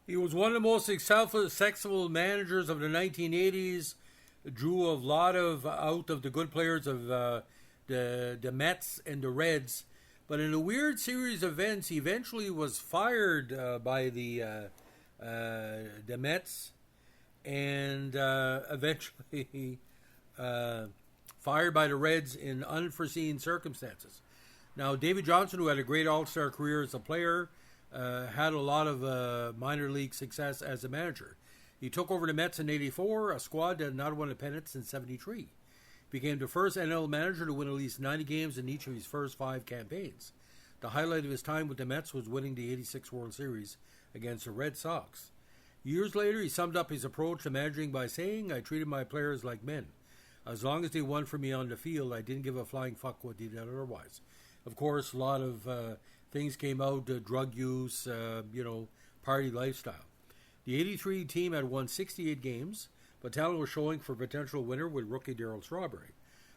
He was one of the most successful managers of the 1980s. Drew a lot of out of the good players of the Mets and the Reds. But in a weird series of events, he eventually was fired by the Mets, and eventually fired by the Reds in unforeseen circumstances. Now, Davey Johnson, who had a great All-Star career as a player, had a lot of minor league success as a manager. He took over the Mets in '84, a squad that had not won a pennant since '73. Became the first NL manager to win at least 90 games in each of his first 5 campaigns. The highlight of his time with the Mets was winning the '86 World Series against the Red Sox. Years later, he summed up his approach to managing by saying, "I treated my players like men. As long as they won for me on the field, I didn't give a flying fuck what they did otherwise." Of course, a lot of things came out, drug use, party lifestyle. The '83 team had won 68 games, but talent was showing for potential winner with rookie Darryl Strawberry.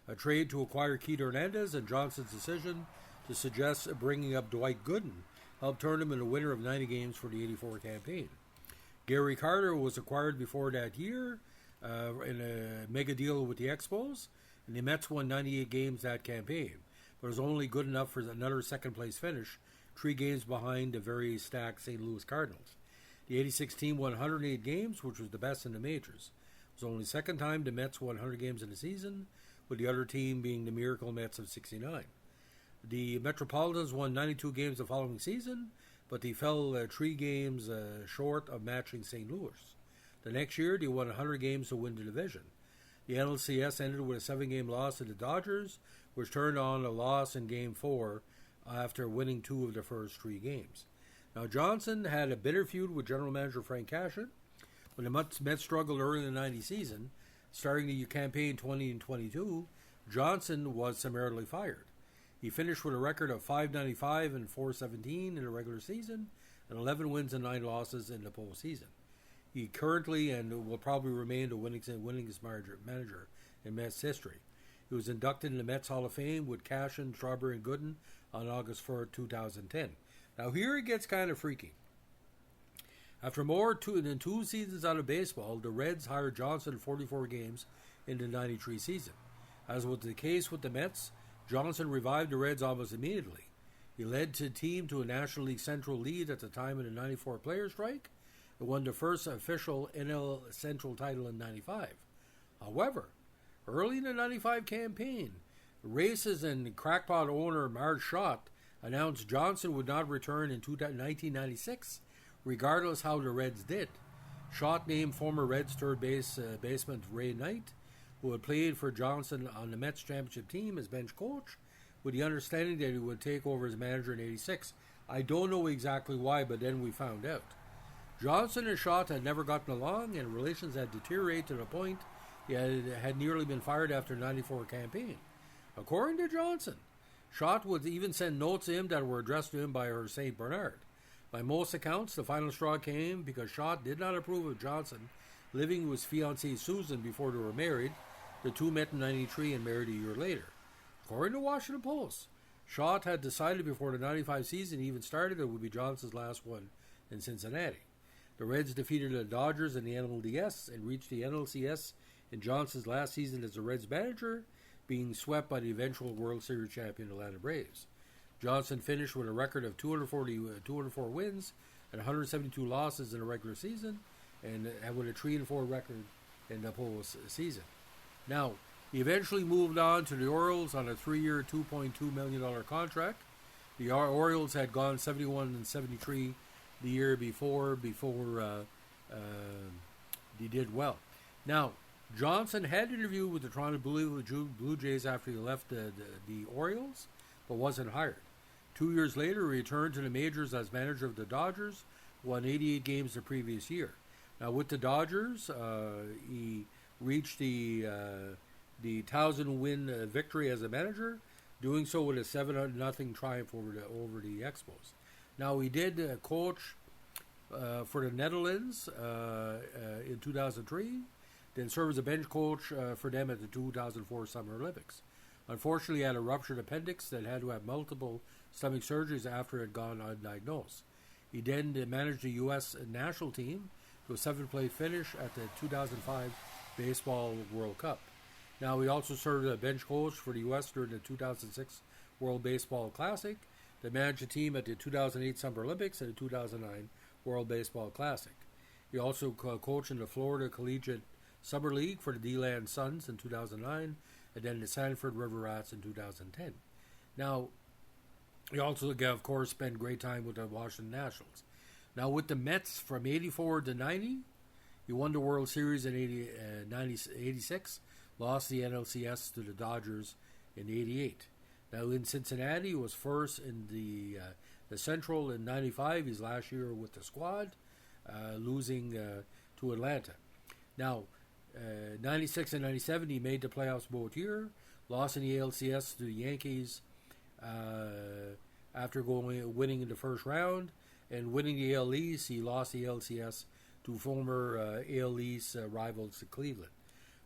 A trade to acquire Keith Hernandez and Johnson's decision to suggest bringing up Dwight Gooden helped turn him into a winner of 90 games for the '84 campaign. Gary Carter was acquired before that year in a mega deal with the Expos, and the Mets won 98 games that campaign, but it was only good enough for another second-place finish, 3 games behind the very stacked St. Louis Cardinals. The '86 team won 108 games, which was the best in the majors. It was only the second time the Mets won 100 games in a season, with the other team being the Miracle Mets of '69. The Metropolitans won 92 games the following season, but they fell 3 games short of matching St. Louis. The next year, they won 100 games to win the division. The NLCS ended with a 7-game loss to the Dodgers, which turned on a loss in Game 4 after winning 2 of the first 3 games. Now, Johnson had a bitter feud with general manager Frank Cashen. When the Mets struggled early in the '90 season, starting the campaign 20 and 22, Johnson was summarily fired. He finished with a record of .595 and .417 in the regular season, and 11 wins and 9 losses in the postseason. He currently and will probably remain the winningest manager in Mets history. He was inducted in the Mets Hall of Fame with Cashen, Strawberry, and Gooden on August 4, 2010. Now here it gets kind of freaky. After more than 2 seasons out of baseball, the Reds hired Johnson 44 games in the '93 season. As was the case with the Mets, Johnson revived the Reds almost immediately. He led the team to a National League Central lead at the time of the '94 player strike and won the first official NL Central title in '95. However, early in the '95 campaign, racist and crackpot owner Marge Schott announced Johnson would not return in 1996, regardless how the Reds did. Schott named former Reds third baseman Ray Knight, who had played for Johnson on the Mets championship team, as bench coach, with the understanding that he would take over as manager in '86. I don't know exactly why, but then we found out. Johnson and Schott had never gotten along, and relations had deteriorated to the point he had nearly been fired after the '94 campaign. According to Johnson, Schott would even send notes to him that were addressed to him by her St. Bernard. By most accounts, the final straw came because Schott did not approve of Johnson living with his fiancée Susan before they were married. The two met in '93 and married a year later. According to Washington Post, Schott had decided before the '95 season even started it would be Johnson's last one in Cincinnati. The Reds defeated the Dodgers in the NLDS and reached the NLCS in Johnson's last season as the Reds manager, being swept by the eventual World Series champion Atlanta Braves. Johnson finished with a record of 204 wins and 172 losses in the regular season, and with a 3-4 record in the postseason. Now, he eventually moved on to the Orioles on a 3-year, $2.2 million contract. The Orioles had gone 71 and 73 the year before they did well. Now, Johnson had an interview with the Toronto Blue Jays after he left the Orioles, but wasn't hired. 2 years later, he returned to the majors as manager of the Dodgers, won 88 games the previous year. Now, with the Dodgers, he reached the 1,000-win victory as a manager, doing so with a 7-0 triumph over the Expos. Now, he did coach for the Netherlands in 2003, then served as a bench coach for them at the 2004 Summer Olympics. Unfortunately, he had a ruptured appendix that had to have multiple stomach surgeries after it had gone undiagnosed. He then managed the U.S. national team to a 7th-place finish at the 2005 Baseball World Cup. Now, he also served as a bench coach for the U.S. during the 2006 World Baseball Classic. They managed the team at the 2008 Summer Olympics and the 2009 World Baseball Classic. He also coached in the Florida Collegiate Summer League for the D-Land Suns in 2009 and then the Sanford River Rats in 2010. Now, he also, of course, spent great time with the Washington Nationals. Now, with the Mets from 84 to 90, he won the World Series in 86, lost the NLCS to the Dodgers in 88. Now, in Cincinnati, he was first in the Central in 95, his last year with the squad, losing to Atlanta. Now, 96 and 97, he made the playoffs both year, lost in the ALCS to the Yankees after winning in the first round, and winning the AL East, he lost the LCS to former AL East rivals Cleveland.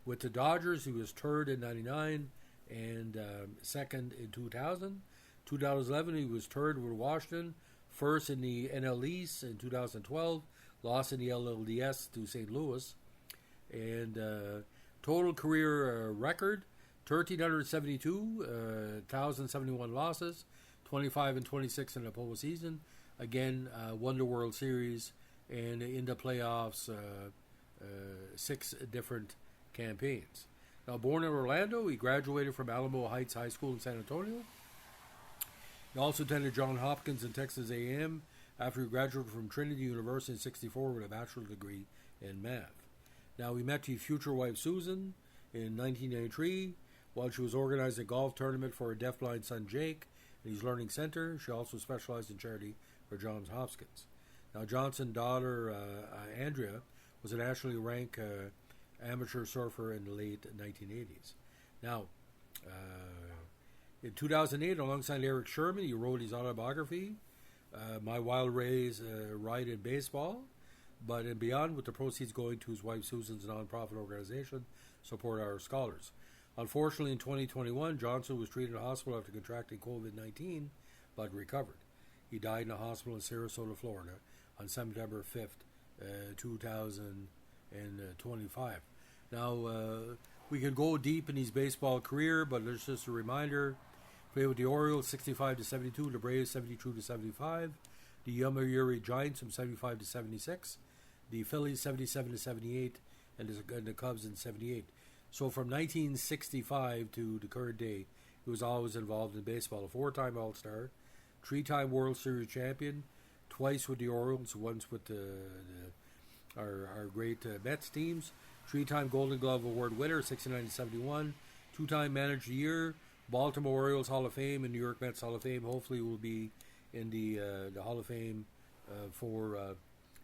With the Dodgers, he was third in 99 and second in 2000. 2011, he was third with Washington, first in the NL East in 2012, lost in the LLDS to St. Louis. And total career record, 1,372, 1,071 losses, 25 and 26 in the postseason. Again, won the World Series, and in the playoffs, 6 different campaigns. Now, born in Orlando, he graduated from Alamo Heights High School in San Antonio. He also attended Johns Hopkins and Texas A&M after he graduated from Trinity University in '64 with a bachelor's degree in math. Now, he met his future wife Susan in 1993 while she was organizing a golf tournament for her deafblind son Jake at his learning center. She also specialized in charity for Johns Hopkins. Now, Johnson's daughter Andrea was a nationally ranked amateur surfer in the late 1980s. Now, in 2008, alongside Eric Sherman, he wrote his autobiography, My Wild Ride in Baseball, but and beyond, with the proceeds going to his wife Susan's nonprofit organization, Support Our Scholars. Unfortunately, in 2021, Johnson was treated in a hospital after contracting COVID-19, but recovered. He died in a hospital in Sarasota, Florida, on September 5th, 2025. Now, we can go deep in his baseball career, but there's just a reminder. Played with the Orioles 65 to 72, the Braves 72 to 75, the Yomiuri Giants from 75 to 76, the Phillies 77 to 78, and the Cubs in 78. So from 1965 to the current day, he was always involved in baseball. A 4-time All-Star, 3-time World Series champion, twice with the Orioles, once with our great Mets teams, 3-time Golden Glove Award winner, 69 to 71, 2-time Manager of the Year, Baltimore Orioles Hall of Fame and New York Mets Hall of Fame. Hopefully will be in the Hall of Fame for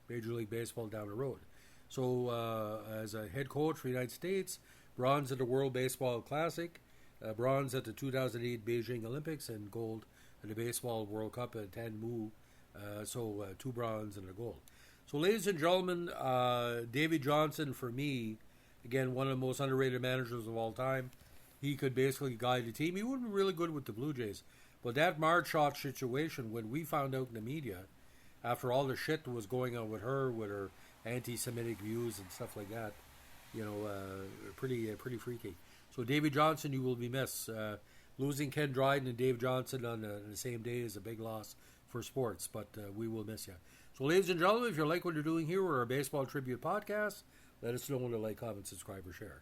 Major League Baseball down the road. So as a head coach for the United States, bronze at the World Baseball Classic, bronze at the 2008 Beijing Olympics, and gold at the Baseball World Cup at Tanmu. So 2 bronze and a gold. So ladies and gentlemen, Davey Johnson, for me, again, one of the most underrated managers of all time. He could basically guide the team. He would be really good with the Blue Jays. But that Marchot situation, when we found out in the media, after all the shit that was going on with her anti-Semitic views and stuff like that, pretty freaky. So Davey Johnson, you will be missed. Losing Ken Dryden and Dave Johnson on the same day is a big loss for sports, but we will miss you. So ladies and gentlemen, if you like what you're doing here, we're a baseball tribute podcast. Let us know when to like, comment, subscribe, or share.